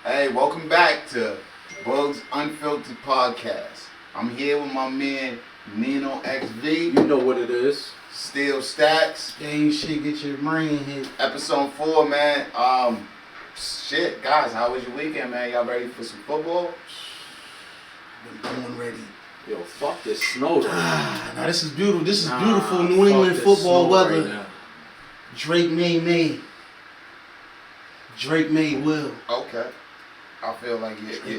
Hey, welcome back to Boogz Unfiltered podcast. I'm here with my man Neno XV. You know what it is. Still Staxx. Gang shit, get your brain hit. Episode 4, man. Shit, guys, how was your weekend, man? Y'all ready for some football? Been born ready. Yo, fuck this snow. Now this is beautiful. This is beautiful New England football weather. Right, Drake may. Drake may will. Okay. I feel like you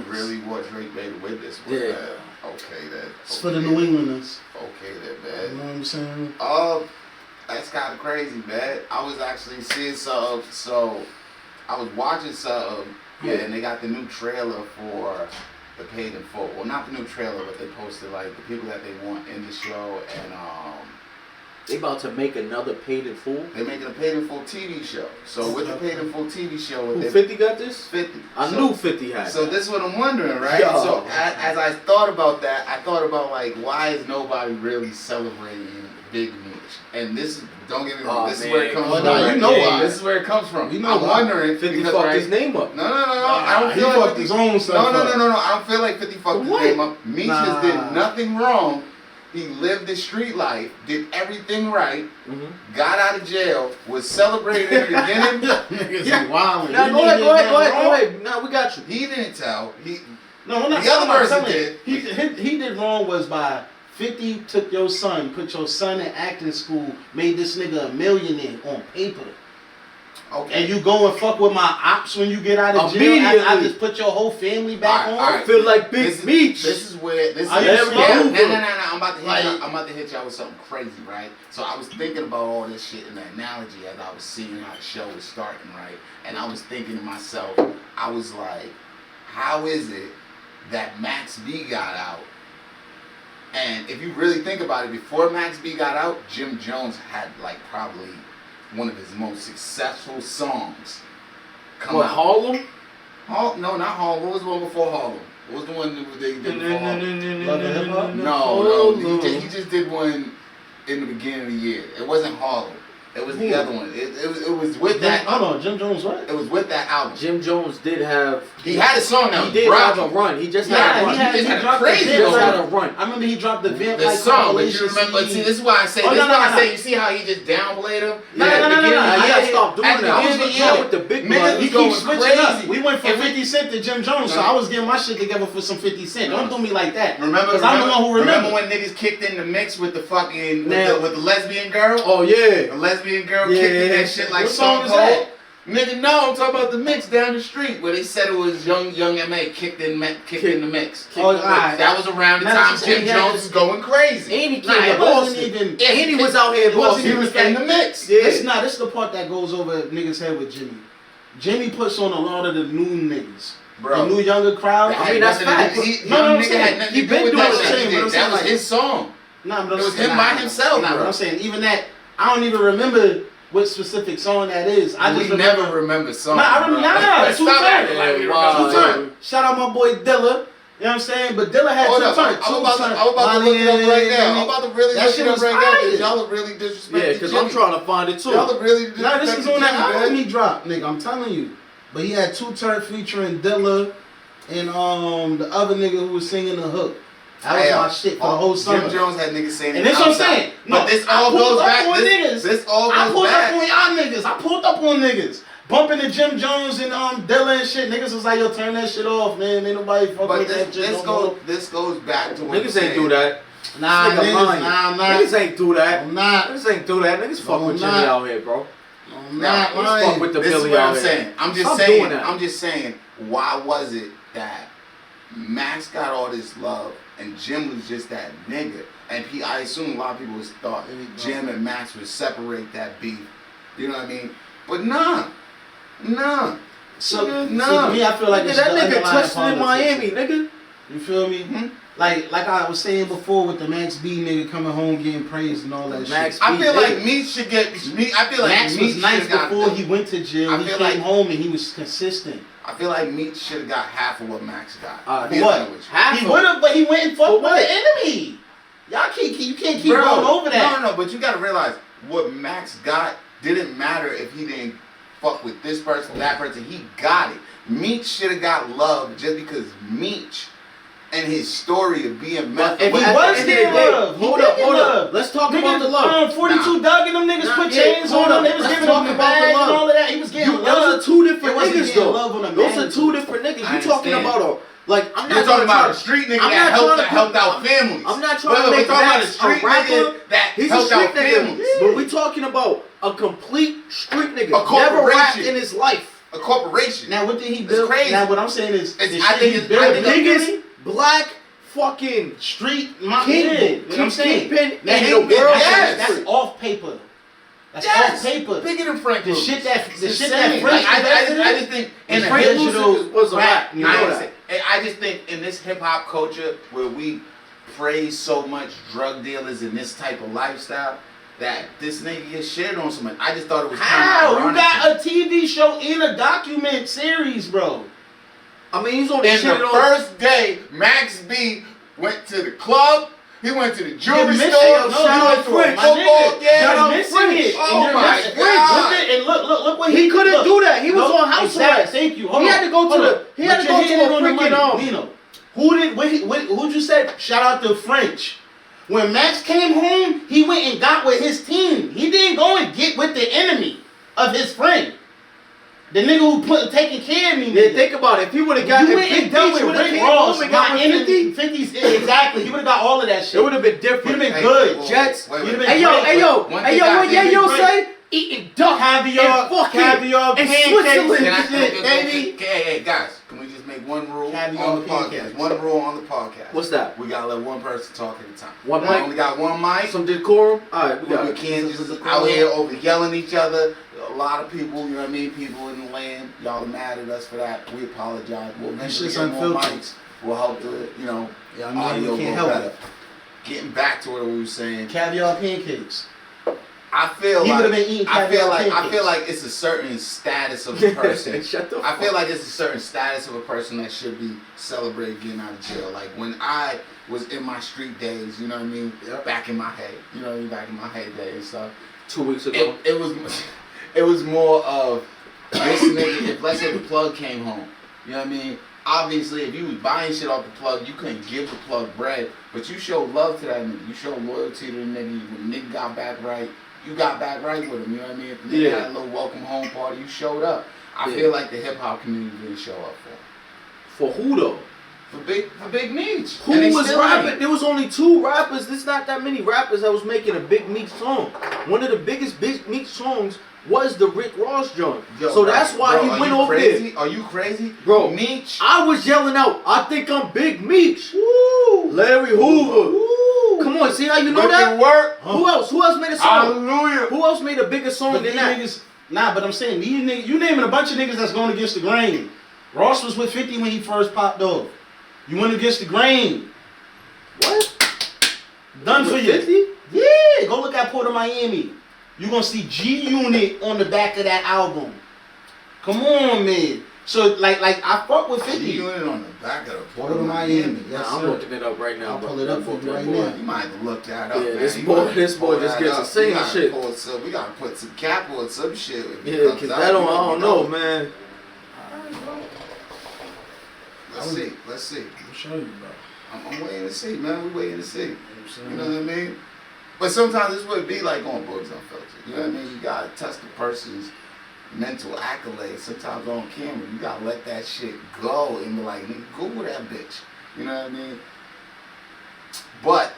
really want Drake May to win this one, man. Okay, then. It's for the New Englanders. Okay, then, man. You know what I'm saying? That's kind of crazy, man. I was actually seeing something, so I was watching something, and they got the new trailer for the Paid in Full. Well, not the new trailer, but they posted like the people that they want in the show, and they about to make another Paid in Full. They're making a Paid in Full TV show. So with the Paid in Full TV show, who 50 got this? 50. I knew 50 had. So this is what I'm wondering, right? Yo. So as I thought about that, I thought about like why is nobody really celebrating Big Meech? And this is, don't get me wrong, this is where it comes from. You know why? This is where it comes from. You know I'm wondering 50 because, fucked right, his name up. No. I don't feel he like fucked his own stuff No. up. I don't feel like 50 fucked his name up. Meech just did nothing wrong. He lived the street life, did everything right, got out of jail, was celebrated in the beginning. Niggas wild. Now go ahead. Now we got you. He didn't tell. No, the other person did. He did wrong was by 50 took your son, put your son in acting school, made this nigga a millionaire on paper. Okay. And you go and fuck with my ops when you get out of jail. I just put your whole family back on. I feel like Big Meech. This is where this is. No. I'm about to hit y'all with something crazy, right? So I was thinking about all this shit in the analogy as I was seeing how the show was starting, right? And I was thinking to myself, I was like, how is it that Max B got out? And if you really think about it, before Max B got out, Jim Jones had like probably one of his most successful songs come out. Harlem? No, not Harlem. What was the one before Harlem? What was the one that they did before Harlem? Love and Hip Hop? No. He just did one in the beginning of the year. It wasn't Harlem. It was the other one. It was with that. Hold on, Jim Jones what? It was with that album. Jim Jones did have. He had a song now. He did have a run. He just had a run. He had dropped crazy. the He just had a run. I remember he dropped the Vamp The like song, but you remember? But see, this is why I say. You see how he just downplayed him? No. You gotta stop doing that. I was with the big man, money. He keeps switching up. We went from If 50 Cent to Jim Jones, so I was getting my shit together for some 50 Cent. Don't do me like that. Remember? I'm the one who Remember when niggas kicked in the mix with the fucking with the lesbian girl? Oh yeah. The lesbian girl kicked in that shit like What song Stone is Cold. that? Nigga, no, I'm talking about the mix down the street where they said it was young M.A. kicked in the mix. That was around the time Jim Jones was going crazy. And he Nah, came it to wasn't Boston. even. And he was out here in Boston. He was in the mix. Yeah. This is the part that goes over niggas' head with Jimmy. Jimmy puts on a lot of the new niggas. Bro. The new younger crowd. I mean, that's facts. Young nigga had nothing to do with that shit. That was like, his song. Nah, but It was him by himself, Nah, bro. but I'm saying, even that, I don't even remember what specific song that is. I just never remember songs. Nah, I remember. Stop acting like we remember songs. 2 turn. Shout out my boy Dilla. You know what I'm saying? But Dilla had 2 turns. I'm about to look it up right now. I'm about to really look it up right now because y'all are really disrespecting Yeah, because I'm trying to find it too. Y'all are really disrespecting Nah, this is on that Jimmy, album man. he dropped, nigga. I'm telling you. But he had 2 turn featuring Dilla and the other nigga who was singing the hook. That was my shit for the whole summer. Jim Jones had niggas saying And that's what I'm saying. But this all goes back. This all I goes pulled back. up on y'all niggas. I pulled up on niggas. Bumping to Jim Jones and Dilla and shit. Niggas was like, yo, turn that shit off, man. Ain't nobody fucking But with that shit. this goes back to what Niggas ain't do that. Nah, I'm not. Niggas ain't do that. I'm not. Niggas ain't do that. Niggas fuck with Jimmy out here, bro. I'm not. Niggas fuck with the This is Billy what out I'm here. saying. I'm just saying. Why was it that Max got all this love and Jim was just that nigga? And I assume a lot of people thought Jim and Max would separate that beef. You know what I mean? But nah. So to me, I feel like Nigga, it's that the nigga underlying touched in politics. Miami, nigga. You feel me? Like I was saying before with the Max B nigga coming home getting praised and all that Max shit. I feel like Meech should get. I feel like Max Meech was nice got before he went to jail. He came home and he was consistent. I feel like Meech should have got half of what Max got. For what? He would have, but he went and fucked with the enemy. Y'all you can't keep going over that. No, but you gotta realize what Max got didn't matter if he didn't fuck with this person, that person. He got it. Meech should have got love just because Meech and his story of being method. He was getting love. Hold up. Let's talk about the love. 42 Doug and them niggas put chains on him. They was giving him the bag and all of that. He was getting love. Those are two different niggas though. Those are two different niggas. You talking about I'm not talking about a street nigga that helped out families. I'm not trying to make Max a rapper. He's a street nigga. But we talking about a complete street nigga. A corporation. Never rapped in his life. A corporation. Now what did he build? Crazy. Now what I'm saying is, I think he built the biggest black fucking street king. I'm saying in the world. Yes. That's off paper. That's off paper. Bigger than Frank. The shit that French I just think in the digital was a rap. I just think in this hip hop culture where we praise so much drug dealers and this type of lifestyle, that this nigga gets shared on so much. I just thought it was how you got a TV show in a document series, bro. I mean, he's on the first day. Max B went to the club. He went to the jewelry store. Shout out French. You're missing it. Oh my God! And look what he couldn't do that. He was on house arrest. Thank you. He had to go to a freaking Neno. Who'd you say? Shout out to French. When Max came home, he went and got with his team. He didn't go and get with the enemy of his friend. The nigga who taking care of me. Yeah, think about it. If he would have got Big Meech, Rick Ross, my enemy, 50s, exactly. He would have got all of that shit. It would have been different. You'd have been good. Jets. Hey yo, what Yayo say? Eating duck caviar, and pancakes, baby. Hey, guys, can we just make one rule on the podcast? One rule on the podcast. What's that? We gotta let one person talk at a time. One mic. We only got one mic. Some decorum. All right, we can't just out here over yelling each other. A lot of people, you know what I mean? People in the land, y'all are mad at us for that. We apologize. We'll eventually get more mics. We'll help the, audio go better. Getting back to what we were saying. Caviar pancakes. I feel like it's a certain status of a person. I feel like it's a certain status of a person that should be celebrated getting out of jail. Like when I was in my street days, you know what I mean? Back in my head, back in my heyday and stuff. 2 weeks ago. It was more of this nigga, if let's say the plug came home, you know what I mean? Obviously, if you was buying shit off the plug, you couldn't give the plug bread, but you showed love to that nigga. You showed loyalty to the nigga. When the nigga got back right, you got back right with him, you know what I mean? If the nigga had a little welcome home party, you showed up. I feel like the hip hop community didn't show up for him. For who though? For Big Meech. Who was rapping? There was only 2 rappers. There's not that many rappers that was making a Big Meech song. One of the biggest Big Meech songs was the Rick Ross joint. So that's why he went over there. Are you crazy? Bro, Meech? I was yelling out, I think I'm Big Meech. Woo! Larry Hoover. Woo! Come on, see how you know that? Work. Who else? Who else made a song? Hallelujah. Who else made a bigger song than that? Niggas, but I'm saying, these niggas, you naming a bunch of niggas that's going against the grain. Ross was with 50 when he first popped off. You went against the grain. What? Done for you. 50? Yeah, go look at Port of Miami. You're going to see G-Unit on the back of that album. Come on, man. So, like I fuck with 50. G-Unit on the back of the Port of Miami. Yes, I'm looking it up right now. I'll pull it up for you right now. You might have to look that up, man. This boy just gets to saying shit. We got to put some cap on some shit. Yeah, because I don't know, man. Let's see. I'll show you, bro. I'm waiting to see, man. We waiting to see. You know what I mean? But sometimes this would be like on Boogz Unfiltered. You know what I mean? You gotta test the person's mental accolades. Sometimes on camera, you gotta let that shit go and be like, nigga, Google that bitch. You know what I mean? But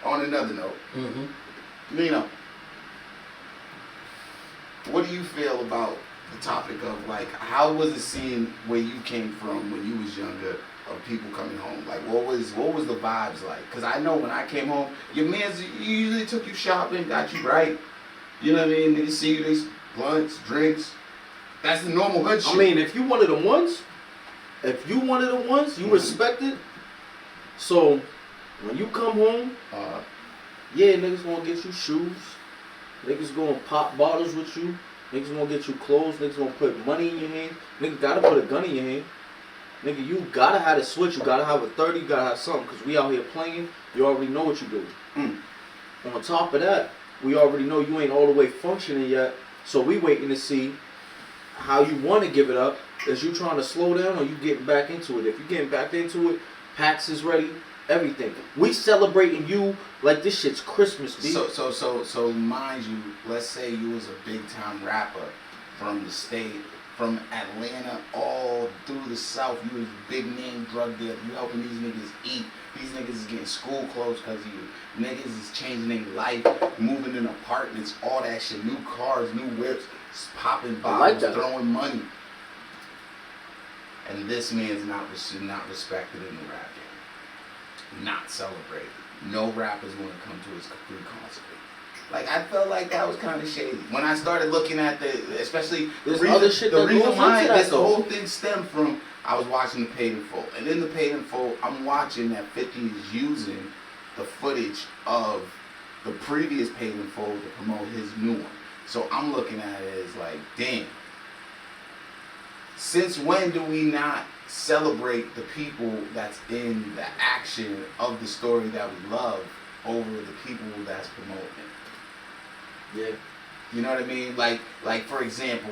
on another note, Neno, what do you feel about the topic of like how was it seen where you came from when you was younger of people coming home? Like what was the vibes like? Cause I know when I came home, your mans usually took you shopping, got you right. You know what I mean? They see you, they blunts, drinks. That's the normal hood shit. I mean, if you one of the ones, you respect it. So when you come home, yeah, niggas gonna get you shoes. Niggas gonna pop bottles with you. Niggas gonna get you clothes. Niggas gonna put money in your hand. Niggas gotta put a gun in your hand. Nigga, you gotta have a switch. You gotta have a 30. You gotta have something. Cause we out here playing. You already know what you do. On top of that, we already know you ain't all the way functioning yet. So we waiting to see how you want to give it up. Is you trying to slow down or you getting back into it? If you getting back into it, Pax is ready. Everything. We celebrating you like this shit's Christmas, B. So mind you, let's say you was a big time rapper from the state, from Atlanta all through the South. You was a big name drug dealer. You helping these niggas eat. These niggas is getting school clothes because of you. Niggas is changing their life, moving in apartments, all that shit. New cars, new whips, popping bottles, like throwing money. And this man's not respected in the rap game. Not celebrated. No rapper's going to come to his free concert. Like, I felt like that was kind of shady. When I started looking at especially the reason why this whole thing stemmed from, I was watching the Paid in Full. And in the Paid in Full, I'm watching that 50 is using the footage of the previous Paid in Full to promote his new one. So I'm looking at it as like, damn. Since when do we not celebrate the people that's in the action of the story that we love over the people that's promoting it? Yeah. You know what I mean? Like for example,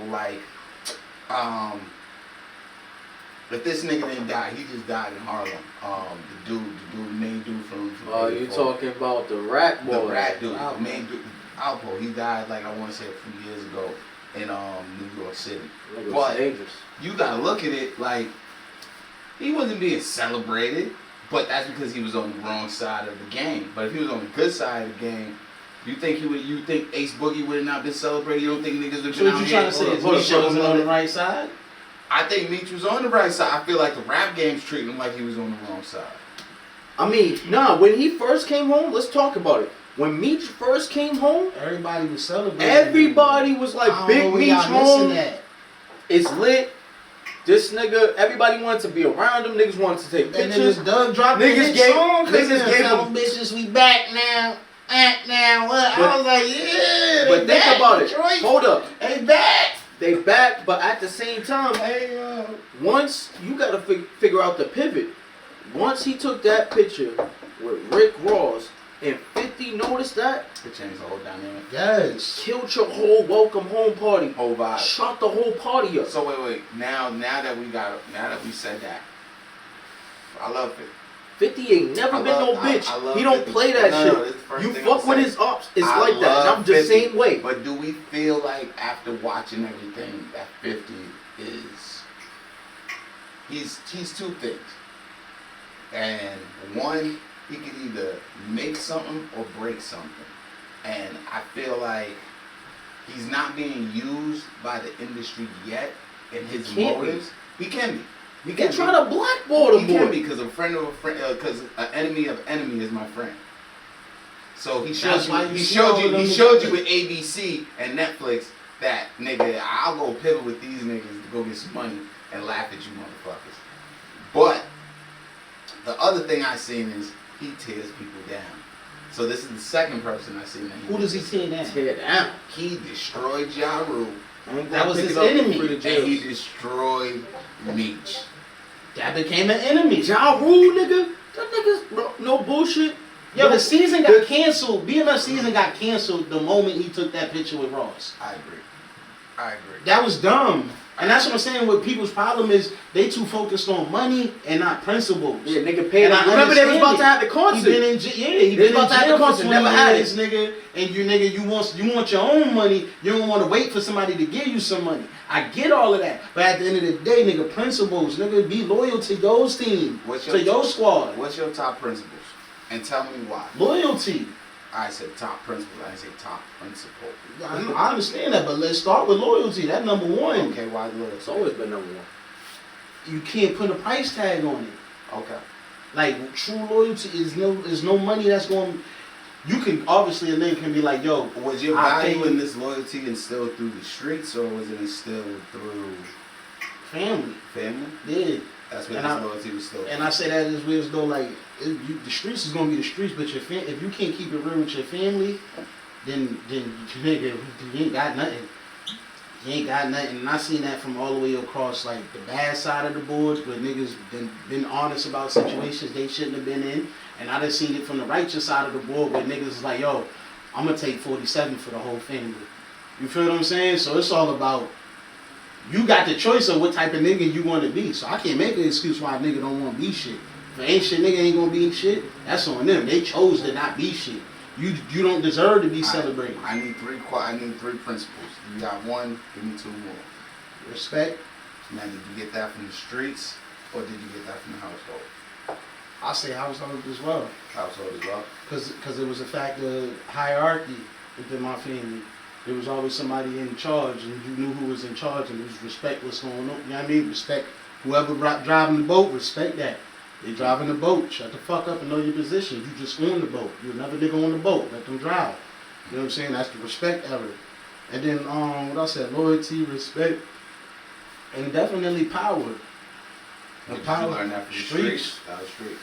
if this nigga didn't die, he just died in Harlem. The main dude from Oh, you talking about the rat boy? The rat dude, the main dude, Alpo. He died like I want to say a few years ago in New York City. But dangerous. You gotta look at it like he wasn't being celebrated, but that's because he was on the wrong side of the game. But if he was on the good side of the game, you think Ace Boogie would have not been celebrated? You don't think niggas would have been out here? So what you trying to say is Meech wasn't on the right side? I think Meech was on the right side. I feel like the rap game's treating him like he was on the wrong side. I mean, nah, when he first came home, let's talk about it. When Meech first came home, everybody was celebrating. Everybody was like, Big Meech home. It's lit. This nigga, everybody wanted to be around him. Niggas wanted to take pictures. And Doug dropped niggas gave them bitches, we back now. Act now. What? I was like, yeah. But think about it. Hold up. They back. They back, but at the same time, once you gotta figure out the pivot. Once he took that picture with Rick Ross and 50 noticed that, it changed the whole dynamic. Yes. Killed your whole welcome home party. Whole vibe. Shot the whole party up. So wait. Now that we said that, I love it. 50 ain't never been no bitch. He don't 50. play that shit. You fuck with his ups. It's like that. And I'm just same way. But do we feel like after watching everything that 50 is, he's two things. And one, he could either make something or break something. And I feel like he's not being used by the industry yet in his motives. He can be. They're trying to blackball him. He can be because a friend of a friend, because an enemy of enemy is my friend. So he showed you. He showed you with ABC and Netflix that nigga, I'll go pivot with these niggas to go get some money and laugh at you motherfuckers. But the other thing I seen is he tears people down. So this is the second person I seen. Who does he tear down? Tear down. He destroyed Ja Rule. That was his enemy. And he destroyed Meech. That became an enemy. Ja Rule, nigga. That nigga's no bullshit. Yo, the season got canceled. BMF season got canceled the moment he took that picture with Ross. I agree. That was dumb. And that's what I'm saying. What people's problem is they too focused on money and not principles. Yeah, nigga paid. Remember they was about to have the concert. He been in about to have the concert. Never had it, nigga. And you want your own money. You don't want to wait for somebody to give you some money. I get all of that, but at the end of the day, nigga, principles, nigga, be loyal to your team, to your squad. What's your top principles? And tell me why. Loyalty. I said top principles. I didn't say top principle. I understand that, but let's start with loyalty. That's number one. Okay, why loyalty? It's always been number one. You can't put a price tag on it. Okay. Like true loyalty is no money that's going. You can obviously a nigga can be like, yo, was your value in this loyalty instilled through the streets or was it instilled through family? Family? Yeah. That's what this loyalty was still. And I say that as weird as though like the streets is gonna be the streets, but if you can't keep it real with your family, then nigga, you ain't got nothing. You ain't got nothing. And I seen that from all the way across like the bad side of the board where niggas been honest about situations they shouldn't have been in. And I done seen it from the righteous side of the board where niggas is like, yo, I'm gonna take 47 for the whole family. You feel what I'm saying? So it's all about, you got the choice of what type of nigga you want to be. So I can't make an excuse why a nigga don't want to be shit. If ain't shit, nigga ain't gonna be shit. That's on them. They chose to not be shit. You don't deserve to be celebrated. I need three principles. You got one, give me two more. Respect. Now, did you get that from the streets, or did you get that from the household? I say household as well. Household as well. Because it was a fact of hierarchy within my family. There was always somebody in charge, and you knew who was in charge, and there was respect what's going on. You know what I mean? Respect whoever driving the boat. Respect that. They driving the boat. Shut the fuck up and know your position. You just on the boat. You another nigga on the boat. Let them drive. You know what I'm saying? That's the respect era. And then what I said, loyalty, respect, and definitely power. Did you learn that from the streets?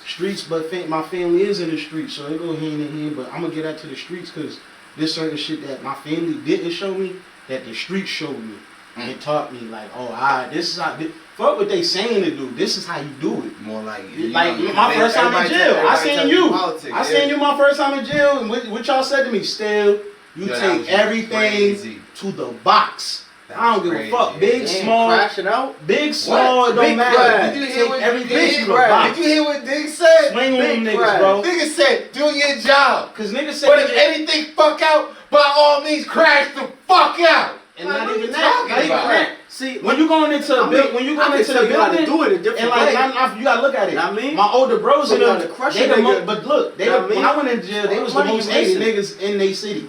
Streets, but my family is in the streets, so they go hand in hand. But I'm gonna get out to the streets because there's certain shit that my family didn't show me that the streets showed me. It taught me like, oh, this is how. Fuck what they saying to do. This is how you do it. More like my first time in jail. I seen you. I seen you my first time in jail, and what y'all said to me. Still, you take everything to the box. I don't give a fuck. Big, small, crashing out. Big, small, it don't matter. Did you hear what everything to the box. Did you hear what Dig said? Swing on them niggas, bro. Nigga said, do your job. Cause niggas said, but if anything fuck out, by all means, crash the fuck out. And like, not even that. See, when you going into a building, do it a different way. You gotta look at it. I mean, my older bros in them, but look, when I went in jail, they was the most hated niggas in their city.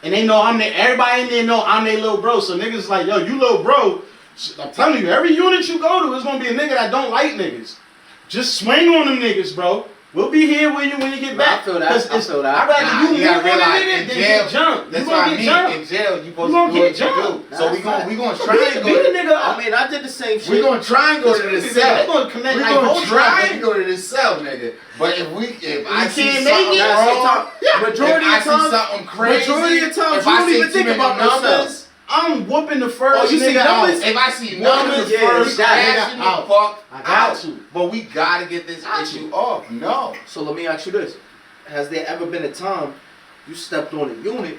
And they know everybody in there know I'm their little bro. So niggas like, yo, you little bro. I'm telling you, every unit you go to is gonna be a nigga that don't like niggas. Just swing on them niggas, bro. We'll be here when you get back. I feel that. I'd rather you move on a nigga than get jumped. That's what I mean. In jail, you supposed to do what you do. So we gonna try and go to the nigga. I mean, I did the same shit. We gonna try and go to the cell. They gonna connect. We gonna try and go to the cell, nigga. But if I see something wrong, majority of something crazy, if I see even think about numbers, I'm whooping the first nigga out. If I see numbers first, crashing the fuck I got to. But we gotta get this issue off. No. So let me ask you this: has there ever been a time you stepped on a unit,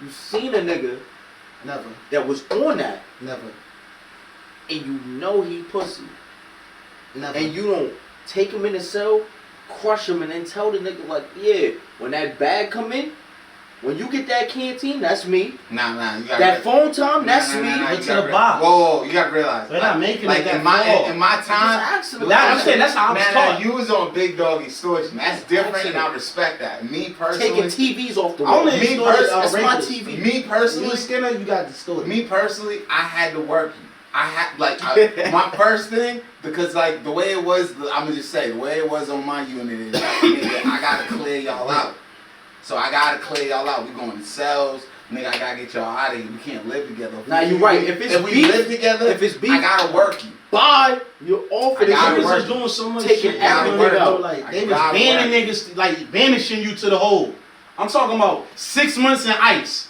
you seen a nigga, never, that was on that, never, and you know he pussy, never, and you don't take him in the cell, crush him, and then tell the nigga like, yeah, when that bag come in. When you get that canteen, that's me. Nah, you gotta that phone time, that's me. To the box. Whoa, you gotta realize. They're not making like it that in my time. I'm saying that's how I was taught. You was on Big Dog extortion. That's different, and I respect that. Me personally, taking TVs off the wall. That's my TV. Me personally, Skinner, you got the story. Me personally, I had to work you. I had my first thing, because like the way it was, I'm gonna just say the way it was on my unit is, I gotta clear y'all out. So I gotta clear y'all out. We going to cells, nigga. I gotta get y'all out of here. We can't live together. Now you're right. If we live together, if it's beef, I gotta work you. Bye. You're off for the niggas is doing so much shit. Like they was banning niggas, like banishing you to the hole. I'm talking about 6 months in ice.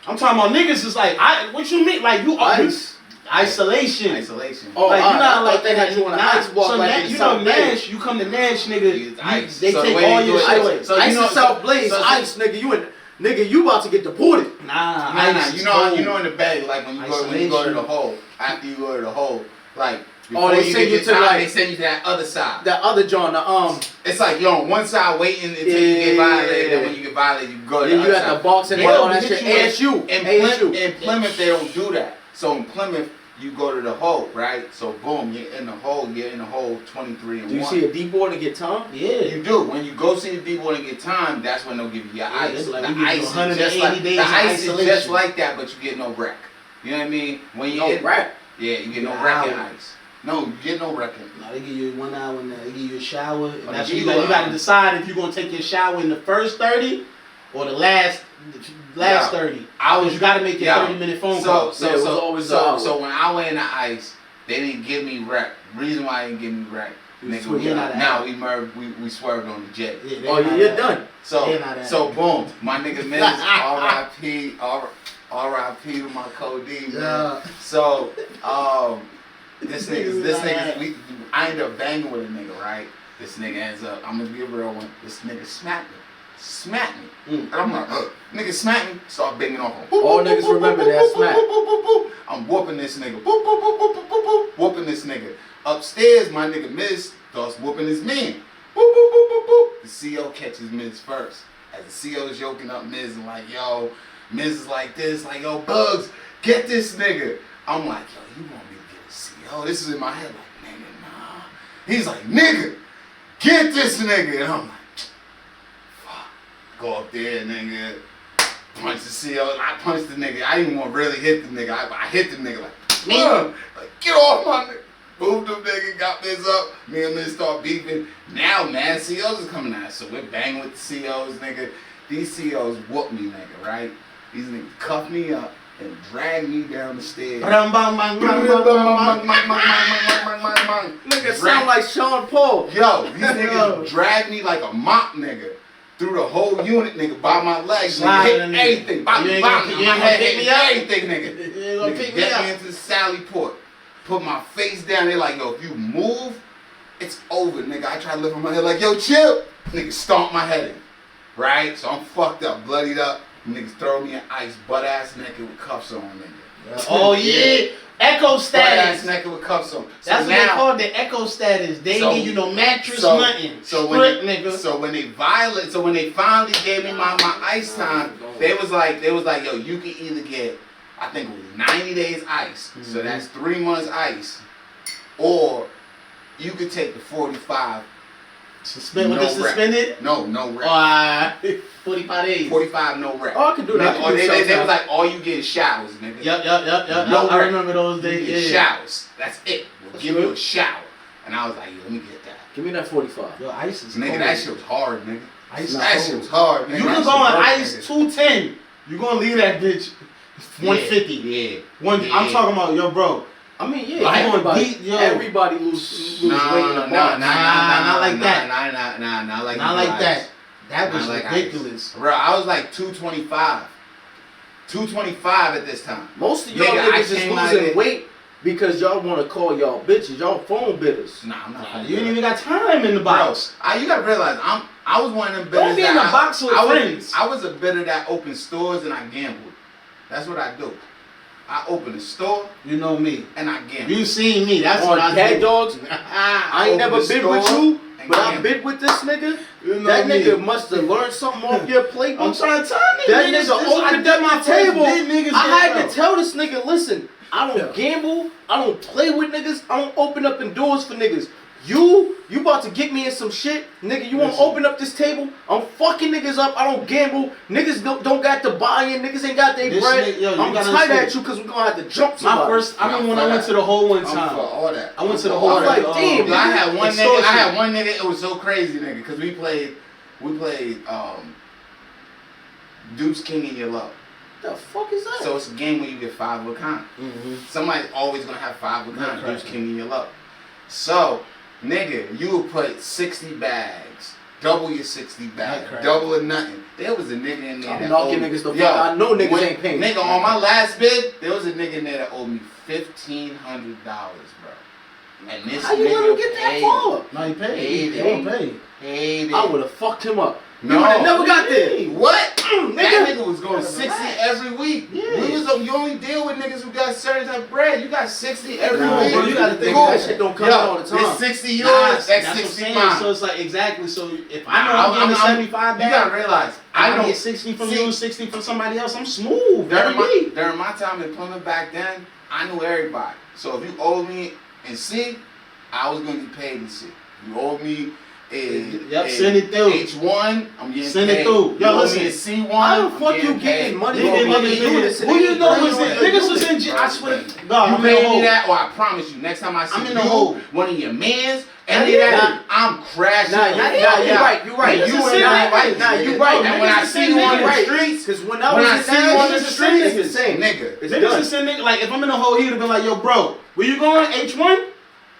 I'm talking about niggas is like, what you mean? Like you ice. Isolation. Oh, like you not like they had you on an ice block. So like you know Nash, you come to Nash, nigga. They so take all your shit away. So ice and South Blaze, ice, nigga. You about to get deported. Nah. You know in the bag, like when you go to the hole. After you go to the hole, like. They send you to they send you to that other side. That other John, it's like you're on one side waiting until you get violated. Then when you get violated, you go to the other side. Then you got the box and all that shit. ASU. In Plymouth, they don't do that. So in Plymouth, you go to the hole, right? So boom, you're in the hole. You're in the hole 23 and 1. Do you see a deep board and get time? Yeah, you do. When you go see the deep board and get time, that's when they'll give you your ice. Like the ice is just like the ice is just like that, but you get no wreck. You know what I mean? When you get wreck, yeah, you get no wreck in ice. No, you get no wreck in. No, they give you 1 hour now. They give you a shower. And that's you got to decide if you're gonna take your shower in the first 30 or the last 30. You got to make your 30-minute phone call. So when I went in the ice, they didn't give me wreck. Reason why they didn't give me wreck, nigga, we swerved on the jet. Yeah, you're done. So boom, my nigga Miz, R.I.P. to my codeine, man. So this nigga, I ended up banging with a nigga, right? This nigga ends up, I'm gonna be a real one. This nigga smacked me. smack me. And I'm like, nigga smack me, start banging off him. All niggas remember that smack. I'm whooping this nigga. Whooping this nigga. Upstairs, my nigga Miz starts whooping his man. The CO catches Miz first. As the CO is yoking up Miz and like, yo, Miz is like this, like, yo, Boogz, get this nigga. I'm like, yo, you want me to get a CO? This is in my head, like, nigga, nah. He's like, nigga, get this nigga. And I'm like, fuck. Go up there, nigga. Punch the CO. I punched the nigga. I didn't want to really hit the nigga. I hit the nigga like, get off my nigga. Moved them nigga, got Miz up. Me and Miz start beefing. Now, man, COs is coming out. So we're banging with the COs, nigga. These COs whoop me, nigga, right? These niggas cuff me up and drag me down the stairs. Nigga sound like Sean Paul. Yo, these niggas drag me like a mop nigga through the whole unit, nigga, by my legs. Nigga, hit everything. Bop, You ain't bop, gonna- my you ain't head gonna hit pick me up? everything, nigga. You ain't gonna Nigga, pick me get up? me into the Sally Port. Put my face down there like, yo, if you move, it's over, nigga. I try to lift my head like, yo, chill. Nigga, stomp my head in. Right? So I'm fucked up, bloodied up. Niggas throw me in ice, butt ass naked with cuffs on, nigga. Oh yeah, echo Butt ass status. naked with cuffs on. So That's what now, they call the echo status. They So- ain't give you no mattress, so- nothing. So Strip, when nigga. so when they finally gave me my ice time, they was like, yo, you can either get, I think it was 90 days ice, so that's 3 months ice, or you could take the 45. Suspend with no the rep. suspended. No rep. 45 days. 45 no rep. Oh, I can do that. Or they was like, all you get is showers, nigga. Yep. No I rep. remember those You days. get Yeah. showers. That's it. We'll give you a shower. And I was like, yo, let me get that. Give me that 45. Yo, ice is Nigga, cold. that shit was hard, nigga. Ice That is shit cold. was hard, nigga. You That can shit go on hurt, ice nigga. 210. You gonna leave that bitch 150. Yeah. I'm talking about, yo, bro. I mean, yeah, Like, everybody lose weight in the box. Not like that. Not like Not like that. That was Not like ridiculous. Bro, I was like 225. 225 at this time. Most of y'all Nigga, I niggas is came out losing here- weight because y'all want to call y'all bitches. Y'all phone bitters. Nah, I'm not. You ain't even got time in the box. Bro, you gotta realize, I was one of them bitters. Don't be in that the box with friends. I was a bidder that opened stores and I gambled. That's what I do. I open a store You know me. and I gamble. You seen me. That's what On I Cat do. Dogs, I ain't open never the bid with store you, and but I gamble. bid with this nigga. You know That me. nigga must have learned something off your playbook. I'm trying to tell you. That niggas, nigga this- I opened did up my the table. first big niggas I had game, to tell this nigga, listen, I don't gamble, I don't play with niggas, I don't open up in doors for niggas. You about to get me in some shit, nigga. You want to open up this table? I'm fucking niggas up. I don't gamble. Niggas don't got the buy-in. Niggas ain't got their This bread. nigga- yo, you I'm gotta tight understand. at you because we're gonna have to jump My somebody. first, I remember when I went to the hole one I'm for time. all that. I went to the I'm whole. for all like, that. damn, Yo, I had one nigga. Extortion. I had one nigga. It was so crazy, nigga, because we played Deuce King in Your Love. The fuck is that? So it's a game where you get 5 of a kind. Somebody's always gonna have 5 of a kind. Right. Deuce King in Your Love. So, nigga, you would put 60 bags, double your 60 bags, Right. double or nothing. There was a nigga in there I'm that knocking owed me- niggas the Yo, fuck. I know niggas when- ain't paying. Nigga, on my last bid, there was a nigga in there that owed me $1,500, bro. And this How you let him get that paid far? No, he paid. Paid He it. won't pay. Paid it. I would have fucked him up. No. You would have never got there. What? Nigga. That nigga was going Gotta 60 relax. every week. Yeah. You only deal with niggas who got certain type of bread. You got 60 every Nah, week. bro, you gotta think Cool. that shit don't come Yo, out all the time. This 60 yours, Nah, that's what I'm 60 saying. mine. So it's like exactly. So if I know I'm getting 75 You back, gotta realize, I I don't get 60 from see- you, 60 from somebody else. I'm smooth During every my, week. during my time in Plymouth back then, I knew everybody. So if you owed me in C, I was gonna get paid in C. You owed me in, Yep, in send it through. H1, I'm getting Send it paid. through. Yo, You owe listen. me in C1, How the I'm fuck you getting getting paid. money Nigga, from nigga, fucking doing nigga, this? who you know was Nigga, in? Niggas was in jail. I swear to God, You I'm in pay the me hole. that, or I promise you, next time I see I'm in you, the hole. one of your mans, Nah, any of that, nah. I'm crashing. Nah, on yeah, you. yeah, you're right, you're right. And Niggas you is and sitting I, there, right? nah, nigga. you right. And when Niggas I is see you sitting on there, the right. streets, Because when I when was I in see you that on the shit, streets, it's the same. nigga. It's Niggas done. is sitting there, like if I'm in the hole, he'd have been like, yo, bro, where you going? H1?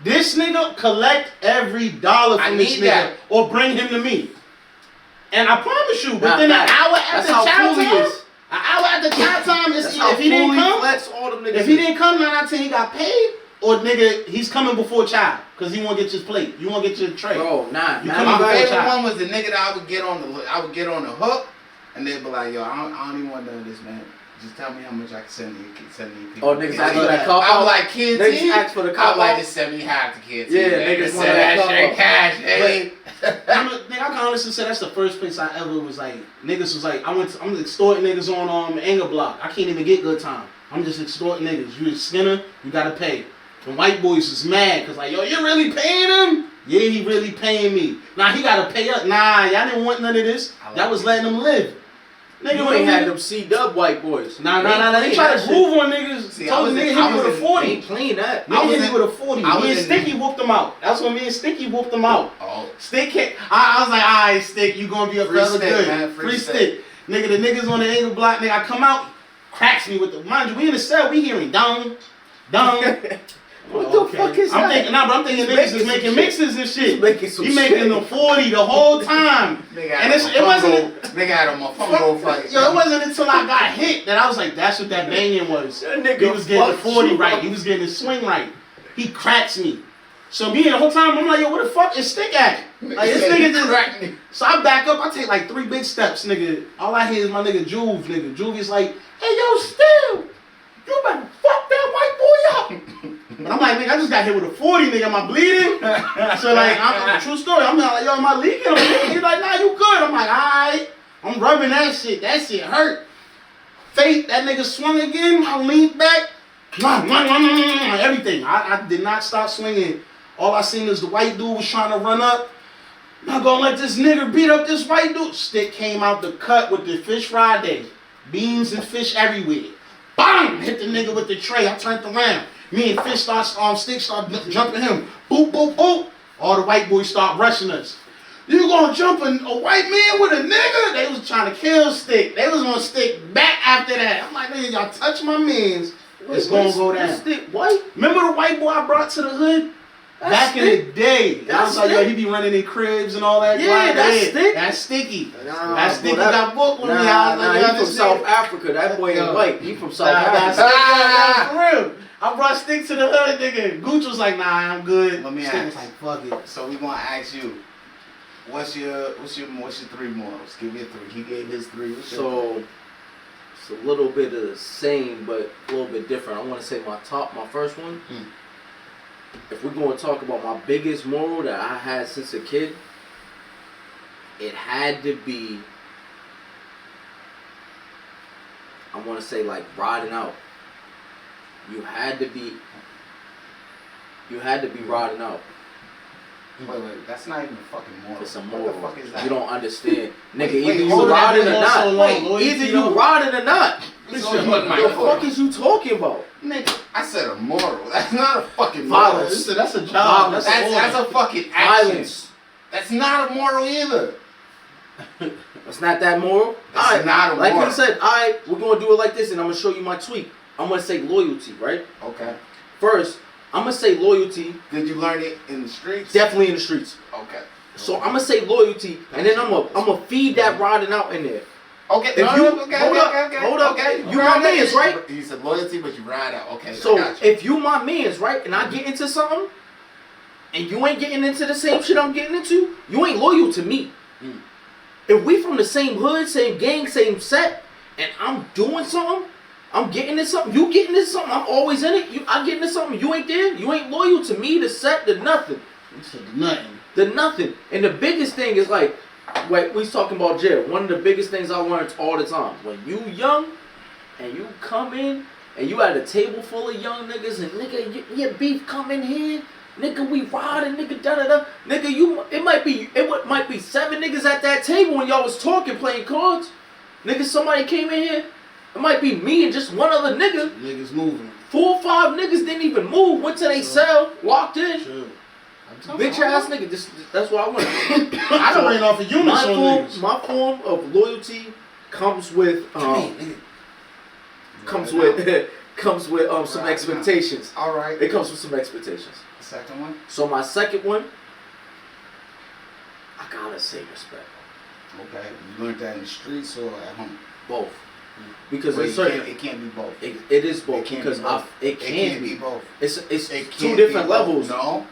This nigga collect every dollar I from this need nigga that. or bring him to me. And I promise you, Nah, within an fact. hour That's after how chow cool he time, is. an hour after chow time, That's how if he didn't fully come, flex all them niggas. if he didn't come 9 out of 10, he got paid. or nigga, he's coming before child because he want to get your plate. You want to get your tray. Bro, nah. My favorite one was the nigga that I would get on the hook, and they'd be like, yo, I don't even want none of this, man. Just tell me how much I can send you people. Oh, niggas ask for that cop. I was like, kids, niggas ask for the cop. I was like, just send me half the kids. Yeah, niggas want that that straight cash. Hey. Nigga, I can honestly say that's the first place I ever was like, niggas was like, I'm extorting niggas on Anger Block. I can't even get good time. I'm just extorting niggas. You a skinner, you gotta pay. And white boys is mad, cause like, yo, you really paying him? Yeah, he really paying me. Nah, he gotta pay up. Nah, y'all didn't want none of this. Y'all was letting him live. Nigga, you ain't had them C-dub white boys. Nah. They try to groove on niggas. See, Told nigga hit me with a 40. Ain't playing that. Nigga hit me with a 40. Me and Sticky whooped him out. That's when me and Sticky whooped him out. Oh. Stick hit. I was like, alright, Stick, you gonna be a brother good. Man, free stick. Nigga, the niggas on the Anger Block, nigga, I come out, cracks me with the, mind you, we in the cell, we hearing down. What the fuck is that? I'm thinking niggas is making mixes and shit. He making the 40 the whole time. And it wasn't. Nigga had a fungo fight. Yo, it wasn't until I got hit that I was like, that's what that banging was. That nigga he was getting the 40 right. He was getting the swing right. He cracks me. So me the whole time I'm like, yo, where the fuck is Stick at? Like this nigga just cracked me. So I back up. I take like 3 big steps, nigga. All I hear is my nigga Juve, nigga. Juve is like, hey yo, Still, you better fuck that white boy up. But I'm like, nigga, I just got hit with a 40, nigga. Am I bleeding? So like, true story. I'm like, yo, am I leaking? He's like, nah, you good. I'm like, alright. I'm rubbing that shit. That shit hurt. Fate, that nigga swung again. I leaned back. Everything. I did not stop swinging. All I seen is the white dude was trying to run up. Not gonna let this nigga beat up this white dude. Stick came out the cut with the fish Friday. Beans and fish everywhere. Bang! Hit the nigga with the tray. I turned around. Me and Fish Stick start jumping him. Boop, boop, boop. All the white boys start rushing us. You gonna jump a white man with a nigga? They was trying to kill Stick. They was gonna Stick back after that. I'm like, nigga, y'all touch my mans. It's gonna go down. Stick white? Remember the white boy I brought to the hood? Back in the day. I was like, yo, he be running in cribs and all that. Yeah, that's Stick. That's Sticky. Nah, that Sticky got booked with me. I was like, he from South Africa. That boy ain't white. He from South Africa. For real. I brought Stick to the hood, nigga. Gooch was like, nah, I'm good. Let me Stick ask. was like, fuck it. So we gonna ask you, what's your 3 morals? Give me a 3. He gave his 3. So it's a little bit of the same, but a little bit different. I want to say my first one. If we're going to talk about my biggest moral that I had since a kid, it had to be, I want to say like riding out. You had to be riding out. Wait, that's not even a fucking moral. It's a moral. What the fuck is that? You don't understand. Nigga, Wait, either hold you on, riding or not. Loyalty, Either you riding or not. What What the fuck is you talking about? Nigga, I said a moral. That's not a fucking moral. Violence. That's a job. Violence. That's a fucking action. Violence. That's not a moral either. It's not that moral. It's not a like moral. he said, alright, we're gonna do it like this, and I'm gonna show you my tweak. I'm gonna say loyalty, right? Okay. First, I'm gonna say loyalty. Did you learn it in the streets? Definitely in the streets. Okay. So I'm gonna say loyalty, and then I'm gonna feed that riding out in there. Okay. If no, you okay, hold up, okay. you my mans, right? You said loyalty, but you ride out. Okay. So I got you. if you my mans, right, and I get into something, and you ain't getting into the same shit I'm getting into, you ain't loyal to me. If we from the same hood, same gang, same set, and I'm doing something, I'm getting into something, you getting into something, I'm always in it, I get into something, you ain't there, you ain't loyal to me, the set, the nothing. You said nothing. The nothing. And the biggest thing is like, wait, we was talking about jail. One of the biggest things I learned all the time, when you young, and you come in, and you at a table full of young niggas, and nigga, your beef come in here, nigga, we riding, nigga, da-da-da. Nigga, it might be 7 niggas at that table when y'all was talking, playing cards. Nigga, somebody came in here. It might be me and just one other nigga. Niggas moving. 4 or 5 niggas didn't even move. Went to their cell, locked in. Sure. Bitch ass nigga. That's what I want. I done ran off a unit on niggas. My form of loyalty comes with some expectations. All right. It comes with some expectations. Second one. So my second one, I gotta say respect. Okay. You learned that in the streets or at home? Both. because Well, it's certain. it can't be both. It is both because it can be both. It's It two can't different be both. levels. No.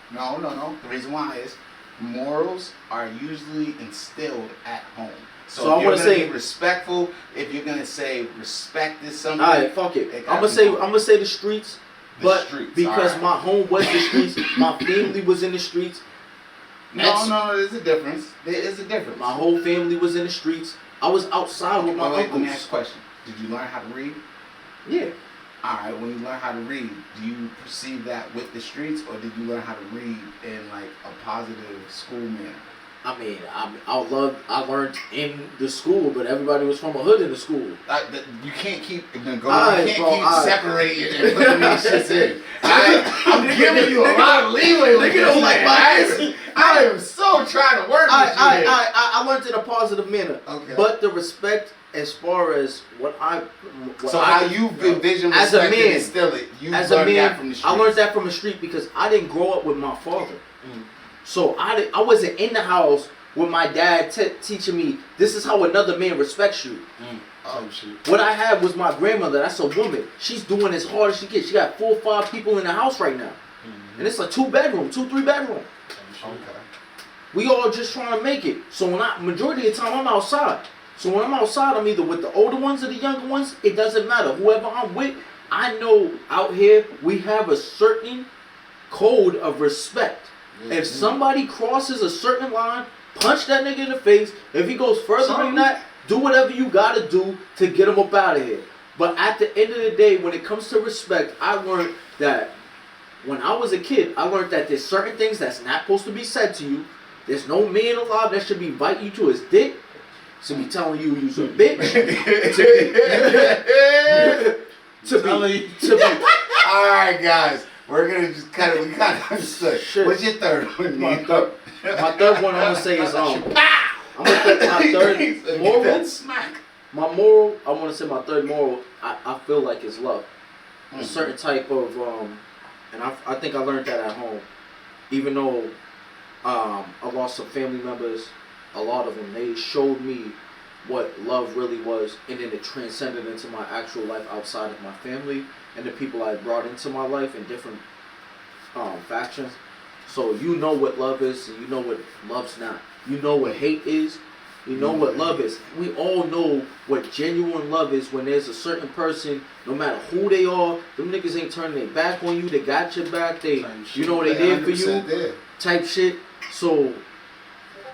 The reason why is morals are usually instilled at home. So I want to say be respectful. If you're gonna say respect is something, all right, fuck it. I'm gonna say the streets, because my home was the streets, my family was in the streets. No, there's a difference. There is a difference. My whole family was in the streets. I was outside with my uncles. Let me ask you a question. Did you learn how to read? Yeah. Alright, when you learn how to read, do you perceive that with the streets, or did you learn how to read in like a positive school manner? I mean, I learned in the school, but everybody was from a hood in the school. You can't keep separating and putting these shits in. I'm giving you a lot of leeway with this. I am so trying to work with you. I learned in a positive manner. Okay. But the respect, as far as how you envision as a man, man, instill it. You as learned a man, that from the street. I learned that from the street because I didn't grow up with my father. So I wasn't in the house with my dad teaching me this is how another man respects you. Oh shit. What I had was my grandmother. That's a woman. She's doing as hard as she can. She got 4 or 5 people in the house right now, and it's a 2-bedroom, 2-3 bedroom. Okay. We all just trying to make it. So majority of the time I'm outside. So when I'm outside, I'm either with the older ones or the younger ones. It doesn't matter. Whoever I'm with, I know out here we have a certain code of respect. If somebody crosses a certain line, punch that nigga in the face. If he goes further than that, do whatever you gotta do to get him up out of here. But at the end of the day, when it comes to respect, I learned that when I was a kid, I learned that there's certain things that's not supposed to be said to you. There's no man alive that should be inviting you to his dick. To be telling you you's a bitch. to be. All right, guys. We're gonna just kind of understood. Shit. What's your third one? My third one I'm gonna say is I'm gonna put my third moral. My moral, I want to say my third moral. I feel like is love. A certain type of and I think I learned that at home. Even though I lost some family members, a lot of them, they showed me what love really was, and then it transcended into my actual life outside of my family and the people I brought into my life in different factions. So you know what love is, and you know what love's not. You know what hate is. You know what love is. We all know what genuine love is when there's a certain person, no matter who they are, them niggas ain't turning their back on you. They got your back. They, you know what they did for you, type shit. So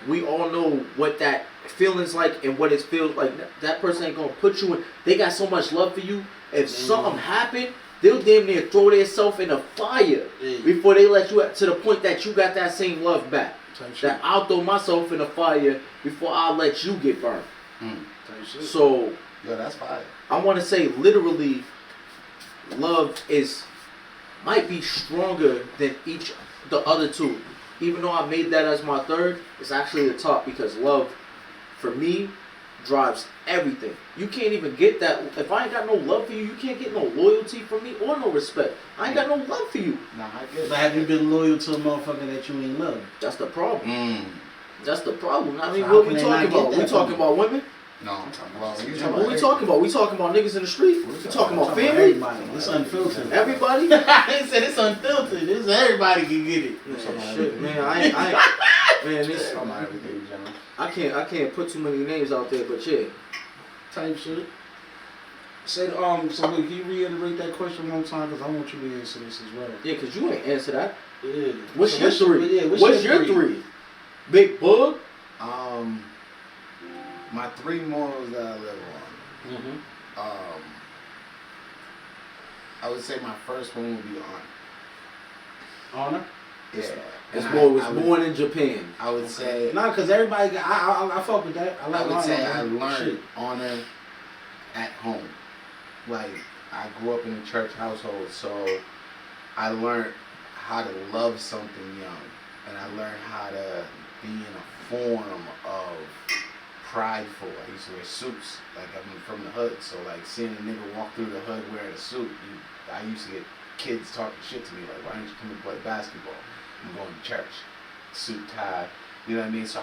we all know what that feeling's like and what it feels like. That person ain't gonna put you in. They got so much love for you. If something happened, they'll damn near throw themselves in a fire before they let you to the point that you got that same love back. That I'll throw myself in a fire before I'll let you get burned. So that's fire. I want to say literally, love might be stronger than the other two. Even though I made that as my third, it's actually the top because love, for me, drives everything. You can't even get that. If I ain't got no love for you, you can't get no loyalty from me or no respect. I ain't got no love for you. Nah, I get it. But have you been loyal to a motherfucker that you ain't love? That's the problem. That's the problem. I mean, So what we talking about? We talking about women? No, I'm talking about what we talking about? We talking about niggas in the street? We talking about family? Everybody. It's unfiltered. Everybody? He said it's unfiltered. This everybody can get it. Man, shit, man. Man, this. I can't put too many names out there, but yeah. Type shit. Say so look, can you reiterate that question one time? Because I want you to answer this as well. Yeah, because you ain't answer that. Yeah. What's your three? Yeah, what's your three? Big Boog? My 3 morals that I live on. I would say my first one would be honor. Honor? Yeah. This boy was born in Japan. I would say. No, because everybody. I fuck with that. I would say I learned shit. honor at home. Like I grew up in a church household, so I learned how to love something young, and I learned how to be in a form of prideful. I used to wear suits, like I'm from the hood, so like seeing a nigga walk through the hood wearing a suit, I used to get kids talking shit to me like, why don't you come and play basketball? I'm going to church, suit, tie, You know what I mean? So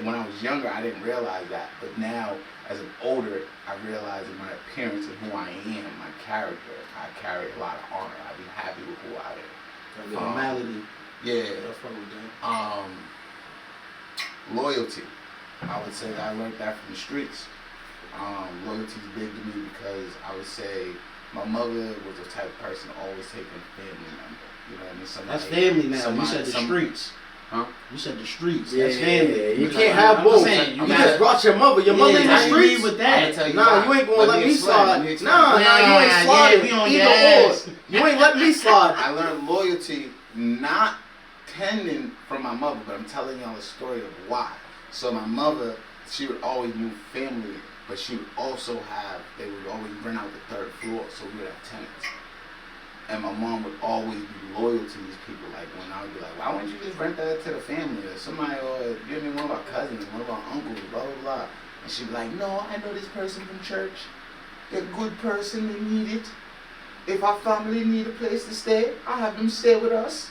when I was younger, I didn't realize that. But now, as an older, I realize in my appearance and who I am, my character, I carry a lot of honor. I be happy with who I am. The normality. Yeah. That's what we done. Loyalty. I would say that I learned that from the streets. Loyalty is big to me because I would say my mother was the type of person always taking a family member. You know what I mean? That's family now. You said the streets. Huh? You said the streets. Yeah, that's family. You can't have both. You just brought your mother. Your mother in the streets. With that. Nah, you ain't gonna let me slide. Nah, you ain't sliding. Either or. You ain't let me slide. I learned loyalty not tending from my mother, but I'm telling y'all a story of why. So my mother, she would always move family, but she would also they would always rent out the third floor, so we would have tenants. And my mom would always be loyal to these people. Like when I would be like, why wouldn't you just rent that to the family or somebody, or give me one of our cousins, one of our uncles, blah, blah, blah. And she'd be like, no, I know this person from church. They're a good person, they need it. If our family need a place to stay, I'll have them stay with us.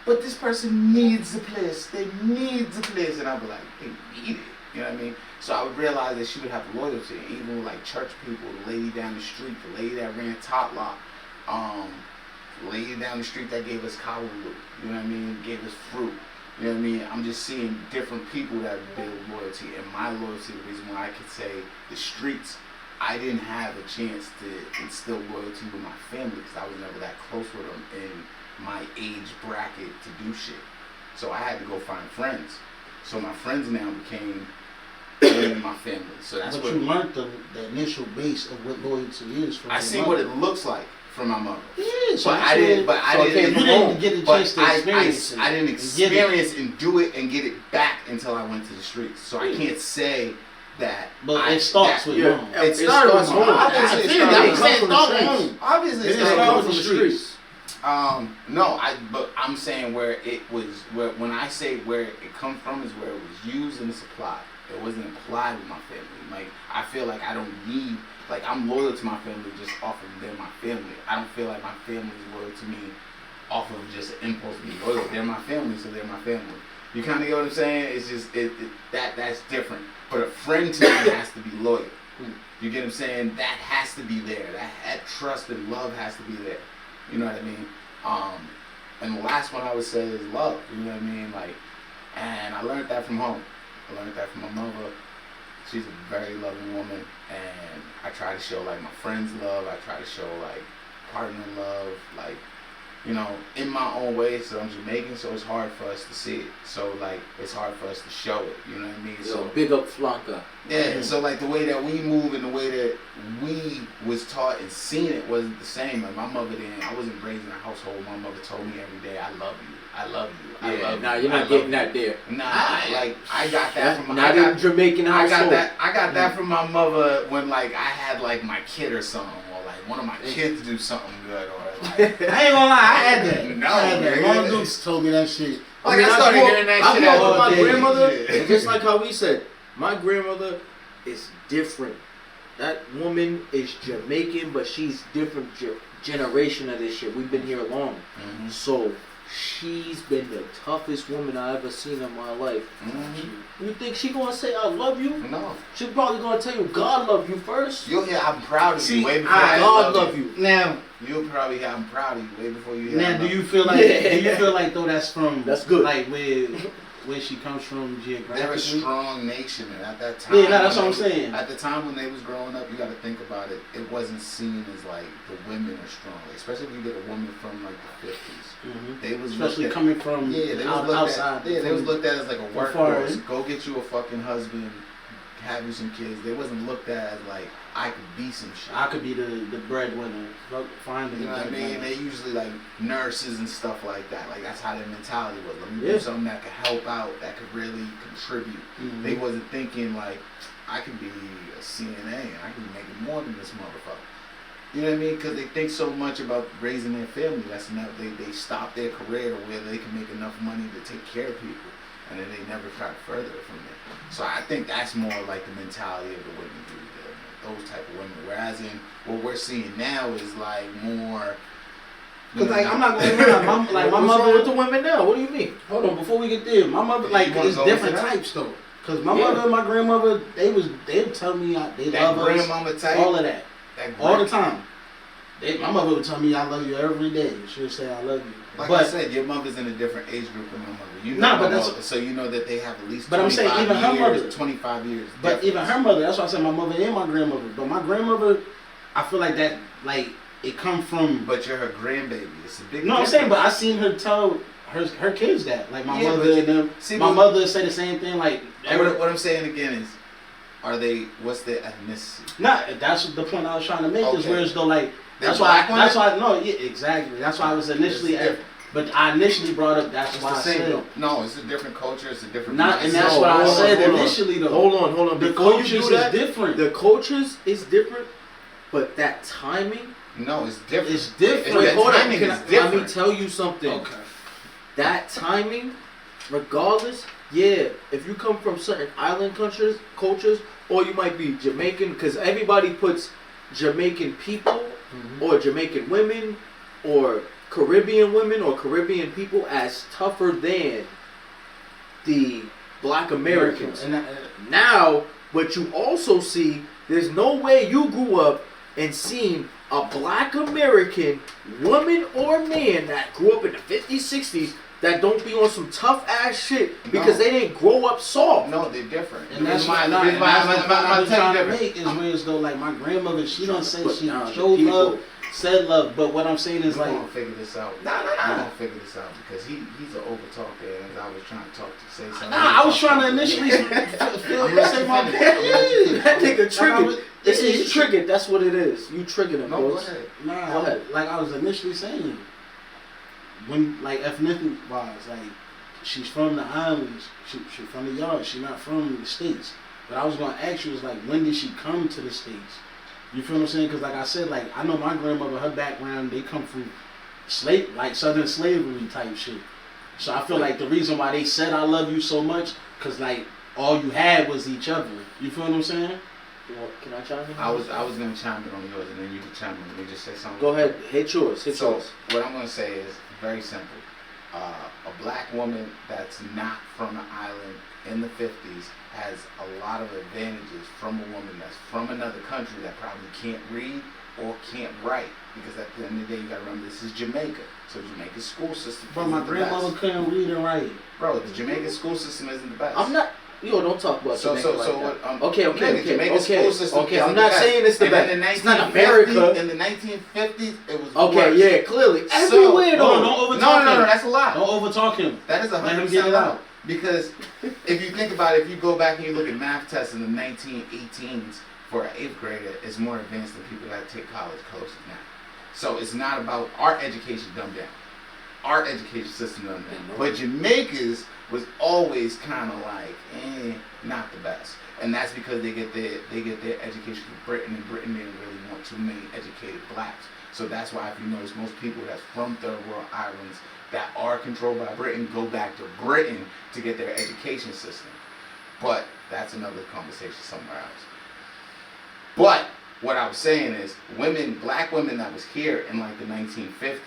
But this person needs a place. They need the place. And I'd be like, they need it. You know what I mean? So I would realize that she would have loyalty. Even with like church people, the lady down the street, the lady that ran Top Lock, the lady down the street that gave us kawaii, you know what I mean? Gave us fruit. You know what I mean? I'm just seeing different people that build loyalty. And my loyalty, the reason why I could say the streets, I didn't have a chance to instill loyalty with my family because I was never that close with them in my age bracket to do shit. So I had to go find friends. So my friends now became my family. So that's but what you learned the initial base of what loyalty is from I your see mother. what it looks like from my mother. Yeah, so but I didn't get a chance to experience it. I didn't experience and do it and get it back until I went to the streets. So I can't say that. But it starts with home. It started with home. Obviously, it started from the streets. Obviously, it started from the streets. No, but I'm saying where when I say where it come from is where it was used and it's applied. It wasn't applied with my family. Like I feel like I don't need, like I'm loyal to my family just off of they're my family. I don't feel like my family is loyal to me off of just an impulse to be loyal. They're my family, so they're my family. You kind of get what I'm saying? It's just that's different. But a friend to me has to be loyal. You get what I'm saying? That has to be there. That trust and love has to be there. You know what I mean? And the last one I would say is love. You know what I mean? Like, and I learned that from home. I learned that from my mother. She's a very loving woman, and I try to show like my friends love. I try to show like partner love, like, you know, in my own way. So I'm Jamaican, so it's hard for us to see it. So like it's hard for us to show it. You know what I mean? Yo, so big up Flanka. Yeah. So like the way that we move and the way that we was taught and seen it wasn't the same. Like my mother didn't. I wasn't raised in a household. My mother told me every day, "I love you. I love you. I love you." Nah, you're not getting that there. Nah, like I got that from not in Jamaican household. I got that from my mother when like I had like my kid or something, or like one of my kids do something good, or like I ain't gonna lie, I had that. No, I had that. man. Mom Dukes told me that shit. Like I started hearing that shit I grew up all with my day. grandmother, Yeah. and just like how we said, my grandmother is different. That woman is Jamaican, but she's different generation of this shit. We've been here long. Mm-hmm. So she's been the toughest woman I ever seen in my life. Mm-hmm. You think she gonna say I love you? No. She probably gonna tell you God love you first. You'll hear I'm proud of See, you way before God love you. Now, You'll probably hear I'm proud of you way before you hear now, I do love you feel like though that's from That's good. like where she comes from geographically? They're a strong nation, and at that time, Yeah, no, that's what I'm saying. At the time when they was growing up, you got to think about it. It wasn't seen as like the women are strong, especially if you get a woman from like the 50s. Mm-hmm. They was Especially looked at, coming from outside. They was looked at as like a From workhorse. foreign. Go get you a fucking husband, have you some kids. They wasn't looked at as like I could be some shit. I could be the breadwinner. Finding You know what I mean? They usually like nurses and stuff like that. Like that's how their mentality was. Let me do something that could help out, that could really contribute. Mm-hmm. They wasn't thinking like I could be a CNA and I can be making more than this motherfucker. You know what I mean? Because they think so much about raising their family. That's enough. They stop their career to where they can make enough money to take care of people, and then they never try to further it from there. So I think that's more like the mentality of the women do. Those type of women. Whereas in what we're seeing now is like more Cause like I'm not gonna lie, my What's wrong mother. with the women now? What do you mean? Hold on, before we get there, my mother like You wanna it's go different into that? types though. Cause my mother and my grandmother, they'd tell me they That love us, grandmama type. all of that, That all the time. My mother would tell me I love you every day. She would say I love you. Like but I said, your mother's in a different age group than my mother. You know Nah, but my that's- mother, so you know that they have at least. But I'm saying even her years, mother. 25 years. But even difference. her mother, that's why I said my mother and my grandmother. But my grandmother, I feel like that, like it come from. But you're her grandbaby. It's a big. No, I'm difference. saying, but I seen her tell her kids that. Like my Yeah, mother but and them. see, My but- mother say the same thing. Like What I'm saying again is, are they? What's their ethnicity? that's the point I was trying to make. Is Okay. where as though like They're that's why. black women? That's why. No, yeah, exactly. That's why I was initially. It's different. But I initially brought up. That's It's why the I same. said. Though. No, it's a different culture. It's a different. Not, and that's No, what I hold on, said hold on. initially though. Hold on. The Before you cultures do that, is different. the cultures is different, but that timing. No, it's different. It's different. Wait, Wait, hold on. timing is Let me different. tell you something. Okay. That timing, regardless, yeah, if you come from certain island cultures, or you might be Jamaican, because everybody puts Jamaican people, or Jamaican women, or Caribbean women, or Caribbean people as tougher than the Black Americans. And Now, what you also see, there's no way you grew up and seen a Black American woman or man that grew up in the 50s, 60s that don't be on some tough ass shit because No. they didn't grow up soft. No, they're different. And that's why. why The reason why I'm trying telling to you make different. is where it's though like my grandmother, she don't say But she now the showed people- love, said love, but what I'm saying is We're like gonna figure this out. Nah. We're gonna figure this out because he's an over talker, and I was trying to say something. I was trying to initially say my I'm gonna That nigga Like I triggered. was- It's triggered. That's what it is. You triggered him, No, go bro. ahead. Nah, Go ahead. like I was initially saying, when like ethnicity wise, like she's from the islands, she from the yard, she not from the States. But I was gonna ask you is like when did she come to the States? You feel what I'm saying? Because like I said, like I know my grandmother, her background, they come from southern slavery type shit. So I feel like the reason why they said I love you so much, cause like all you had was each other. You feel what I'm saying? Can I chime in? I was gonna chime in on yours, and then you can chime in. Let me just say something. Go ahead. Hit yours. Hit So yours. what I'm gonna say is very simple. A black woman that's not from an island in the 50s has a lot of advantages from a woman that's from another country that probably can't read or can't write. Because at the end of the day, you gotta remember this is Jamaica. So Jamaica's school system But isn't my the grandmother best. couldn't read and write. Bro, the Jamaican school system isn't the best. I'm not. Yo, don't talk about So, Jamaica so, like so, that. what, Okay. Jamaica's school system Okay, isn't I'm the not best. saying it's the And best. in the It's not 1950s, America. In the 1950s, it was Okay, worse. yeah, clearly. So- Everywhere, though. Don't over No, talk no, him. that's a lie. Don't over talk him. That is Let him 100% get it lie. out. Because if you think about it, if you go back and you look at math tests in the 1918s for an 8th grader, it's more advanced than people that take college courses now. So it's not about our education dumbed down. Our education system dumbed down. But Jamaica's was always kind of like, not the best. And that's because they get their education from Britain, and Britain didn't really want too many educated blacks. So that's why if you notice most people that's from third world islands that are controlled by Britain go back to Britain to get their education system. But that's another conversation somewhere else. But what I was saying is black women that was here in like the 1950s,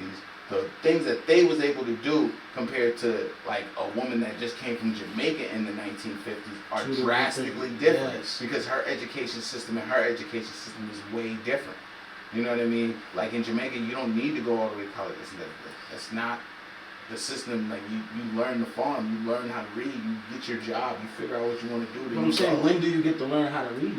the things that they was able to do compared to like a woman that just came from Jamaica in the 1950s are Two drastically different, different yes. because her education system is way different. You know what I mean? Like in Jamaica, you don't need to go all the way to college. That's not the system. Like you learn the farm, you learn how to read, you get your job, you figure out what you want to do. But I'm saying, when do you get to learn how to read?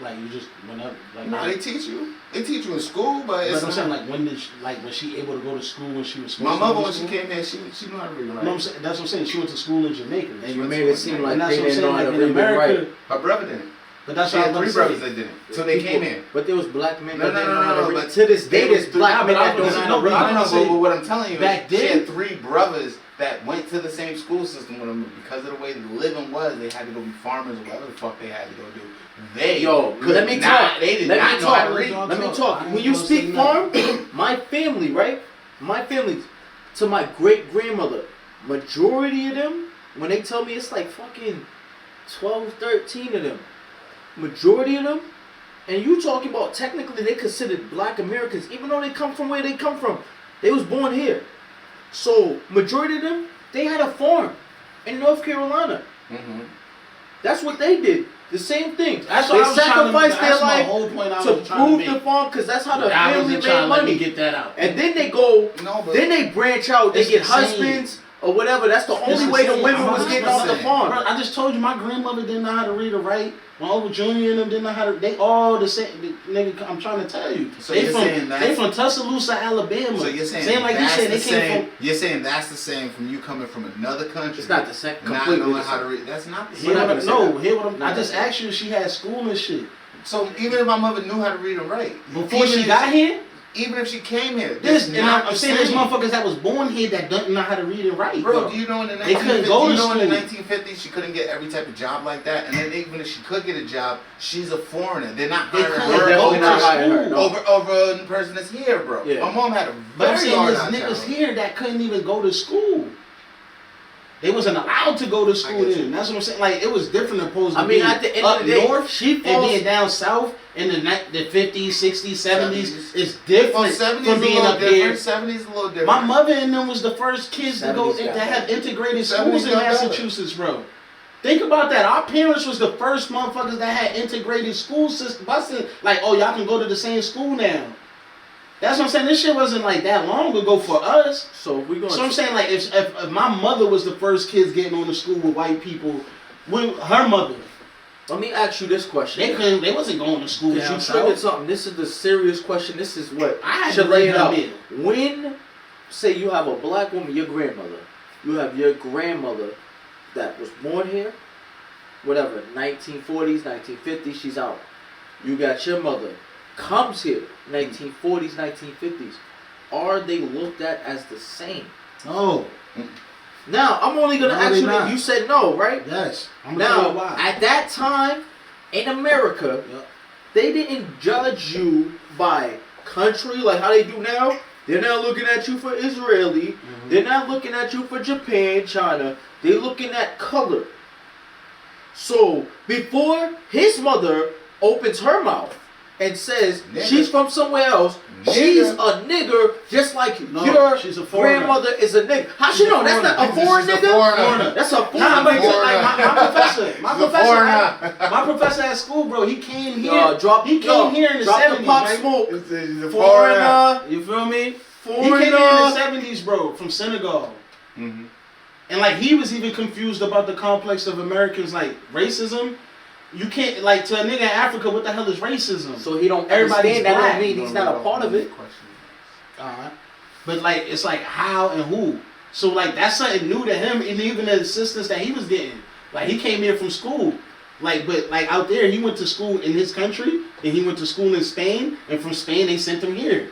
Like you just whenever. Like, No, they teach you. They teach you in school, but it's I'm not. saying, like when did was she able to go to school when she was supposed My to mother, go to when she school? came here, she knew how to read and No, I'm write. saying, that's what I'm saying. She went to school in Jamaica. And you made it seem like And that's they what I'm didn't know saying. how to Like in read and America, write. Her brother didn't. but that's She what had I'm 3 saying. brothers that didn't. So they came here. But there was black men No, that didn't know how to read. but To this day, there was there's black three- men but I that don't was- know how no, to but read. I don't know, saying, but what I'm telling you back is she then- had 3 brothers that went to the same school system with them, but because of the way the living was, they had to go be farmers or whatever the fuck they had to go do. Let me not, talk. They did Let not me know how to talk. read. Let me I talk. ain't When you gonna speak say farm, nothing. my family, right? My family, to my great grandmother, majority of them, when they tell me it's like fucking 12, 13 of them, majority of them, and you talking about technically they considered black Americans, even though they come from where they come from. They was born here. So majority of them, they had a farm in North Carolina. Mm-hmm. That's what they did. The same thing. That's They what I was sacrificed their that's my life whole point I to was trying prove to the make. farm because that's how the I family wasn't trying made to let me money. get that out. And then they go, No, but then they branch out. They It's get the same. husbands or whatever. That's the It's only the way the same. women I'm was getting off the 100%. farm. Bro, I just told you my grandmother didn't know how to read or write. My Uncle Junior and them didn't know how to. They all the same. Nigga, I'm trying to tell you. So they you're from saying they that's- from Tuscaloosa, Alabama. So you're saying Same like you that's said, the they came same. from. You're saying that's the same from you coming from another country. It's not the same. Not Completely knowing the how to same. read. That's not the We're same. not gonna say that. Hear what I'm. We're I not just gonna say asked you if she had school and shit So even if my mother knew how to read and write, before even she if got here. even if she came here, This that's and not I'm the saying there's same. motherfuckers that was born here that don't know how to read and write. Bro, do you know in the They couldn't go to in the school. 1950s she couldn't get every type of job like that, and then even if she could get a job, she's a foreigner. They're not They hiring couldn't her go definitely not to hiring her, school. no. over a person that's here, bro. Yeah. My mom had a But I'm very saying hard there's on niggas childhood. here that couldn't even go to school. They wasn't allowed to go to school get you. then. That's what I'm saying. Like it was different opposed to I mean, being at the end up of the day, north she and falls. being down south in the 50s, 60s, 70s. 70s. It's Well, different 70s from a being little up here. different. 70s a little different. My mother and them was the first kids to go 70s got to have better. integrated 70s schools in got better. Massachusetts, bro. Think about that. Our parents was the first motherfuckers that had integrated school system. Like, oh, y'all can go to the same school now. That's what I'm saying. This shit wasn't like that long ago for us. So we going. So I'm saying, like, if my mother was the first kids getting on the school with white people, with her mother, Let me ask you this question. they wasn't going to school. Because down you triggered south. something. This is the serious question. This is what I had should to lay read it her out. middle. When, say, you have a black woman, your grandmother, you have your grandmother that was born here, whatever, 1940s, 1950s, she's out. You got your mother, comes here, 1940s, 1950s. Are they looked at as the same? No. Now, I'm only going to No, ask they you that. not. You said no, right? Yes. I'm gonna tell you Now, why. at that time, in America, Yep. they didn't judge you by country like how they do now. They're not looking at you for Israeli. Mhm. They're not looking at you for Japan, China. They're looking at color. So, before his mother opens her mouth and says Nigga. she's from somewhere else, Nigga. she's a nigger just like No, your she's a foreigner. grandmother is a nigger. How She's she a know? That's not a foreigner. foreign She's a nigga? foreigner. That's a foreign Nah, but nigga. like my professor, foreigner. my professor at school, bro, he came here. He came here in the drop 70s, the pop right? smoke. She's a Foreigner. You feel me? He Foreigner. came here in the 70s, bro, from Senegal. Mm-hmm. And like he was even confused about the complex of Americans like racism. You can't like to a nigga in Africa, what the hell is racism? So he don't Everybody's understand. That black. don't mean he's not a part of it. Alright. But like it's like how and who. So like that's something new to him and even the assistance that he was getting. Like he came here from school. Like but like out there he went to school in his country and he went to school in Spain and from Spain they sent him here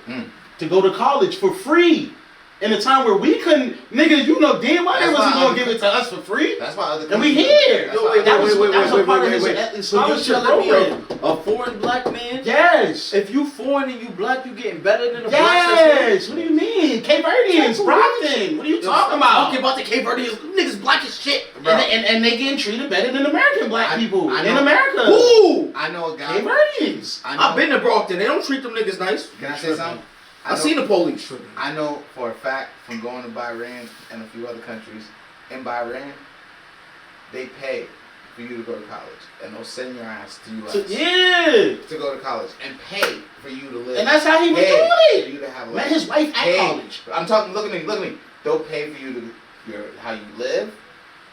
to go to college for free. In a time where we couldn't, nigga, you know damn well they That's wasn't why gonna give it to us for free. That's why other And we countries- here. That's Yo, why wait, other- That was- wait, that was a wait, part of wait, his wait. So you scholarship telling me program. a foreign black man? Yes. If you foreign and you black, you getting better than a black that's Yes. What do you mean? Cape Verdeans, Brockton. What are you talking about? Talking about the Cape Verdeans, niggas black as shit. Bro. And they getting treated better than American black people I in know. America. Who? I know a guy. Cape Verdeans. I know, I've been to Brockton. They don't treat them niggas nice. Can I say something? I seen the police. I know for a fact from going to Bahrain and a few other countries, in Bahrain, they pay for you to go to college. And they'll send your ass to US Yeah. to go to college and pay for you to live. And that's how he was Pay doing for it. you to have a Met life. his wife at Pay. college. I'm talking, look at me. They'll pay for you to how you live.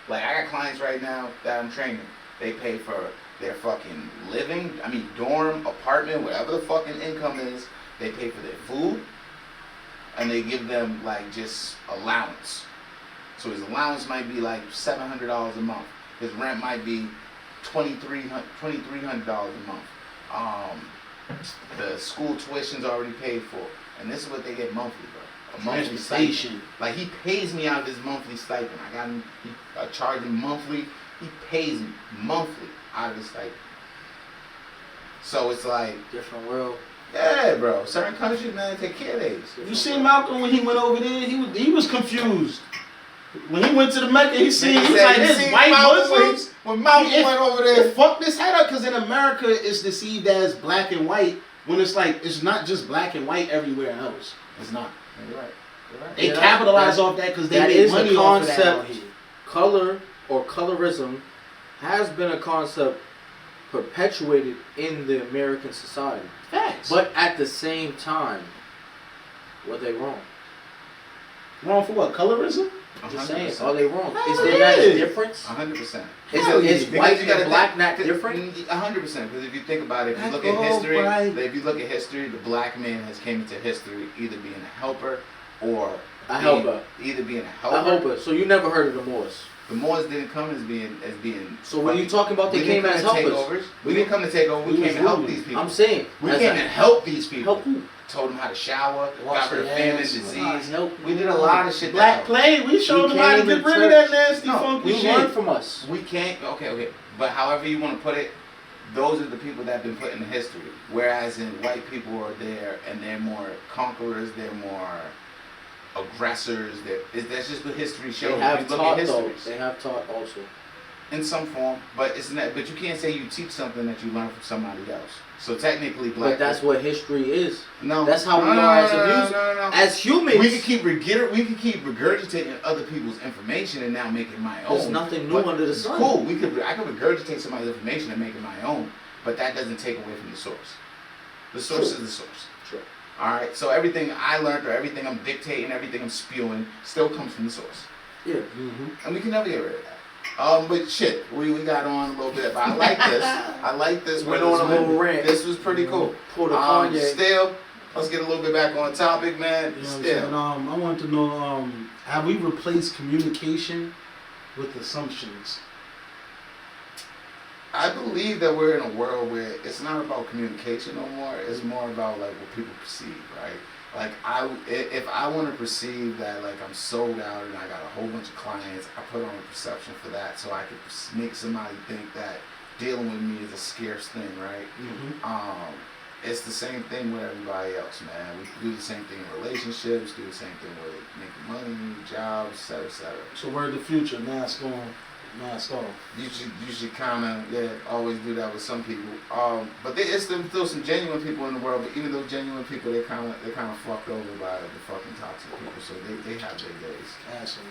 Like I got clients right now that I'm training. They pay for their fucking living. I mean dorm, apartment, whatever the fucking income is. They pay for their food. And they give them like just allowance. So his allowance might be like $700 a month. His rent might be $2,300 a month. The school tuition's already paid for, and this is what they get monthly, bro. A monthly stipend. Transportation. Like he pays me out of his monthly stipend. I got him. I charge him monthly. He pays me monthly out of his stipend. So it's like, Different world. yeah, bro. Certain countries, man, take care of these. You seen Malcolm when he went over there? He was confused. When he went to the Mecca, he was like, this white Muslims. When Malcolm It- went over It there. fucked this head up because in America it's deceived as black and white when it's like it's not just black and white everywhere else. It's not. You're right. They Yeah, capitalize off that because they that make is money a off of that out concept. here. Color or colorism has been a concept perpetuated in the American society. Facts. But at the same time, were they wrong? Wrong for what? Colorism? Just saying, 100%. are they wrong? Hell Is there not a yeah. difference? 100%. Is Because white you gotta and black think- not different? 100%. Because if you think about it, if you That's look at all history, right. if you look at history, the black man has came into history either being a helper or A helper. Either being a helper. I hope it. So you never heard of the Moors? The Moors didn't come as being. So when you talking about they we came didn't as come to take helpers? overs. We didn't come to take over. We We came was to help ruling. these people. I'm saying. We as came a- to help these people. Help who? Told them how to shower. Wash Got rid of their famine, hands. disease. Help. We did a lot of shit. Black Plague, we showed them how to came get in rid of that church. nasty, No, funky You shit. learn from us. We can't. Okay. But however you want to put it, those are the people that have been put in history. Whereas in white people are there and they're more conquerors. They're more aggressors. That's just what history shows. They If have you look taught at though. histories. They have taught also. In some form, but it's not. But you can't say you teach something that you learned from somebody else. So technically, black. But that's what history is. no. That's how we no, are no, as no, abusers. no. As humans, We can keep regurgitating other people's information and now make it my own. there's nothing new But under the it's sun. cool. I can regurgitate somebody's information and make it my own, but that doesn't take away from the source. The source True. is the source. True. All right. So everything I learned or everything I'm dictating, everything I'm spewing, still comes from the source, Yeah. Mm-hmm. and we can never get rid of that. But shit, we got on a little bit, but I like this. I like this. Went where on this a little rant. This was pretty cool. Pulled a Kanye. Still, let's get a little bit back on topic, man. You know what I'm Still. saying? I wanted to know, have we replaced communication with assumptions? I believe that we're in a world where it's not about communication no more. It's more about like what people perceive, right? Like if I want to perceive that like I'm sold out and I got a whole bunch of clients, I put on a perception for that so I could make somebody think that dealing with me is a scarce thing, right? Mm-hmm. It's the same thing with everybody else, man. We do the same thing in relationships, do the same thing with making money, jobs, etc., etc. So we're the future, mask on, mask off. You should kind of always do that with some people. But there's still some genuine people in the world. But even those genuine people, they're kind of fucked over by the fucking toxic people. So they have their days. Assholes.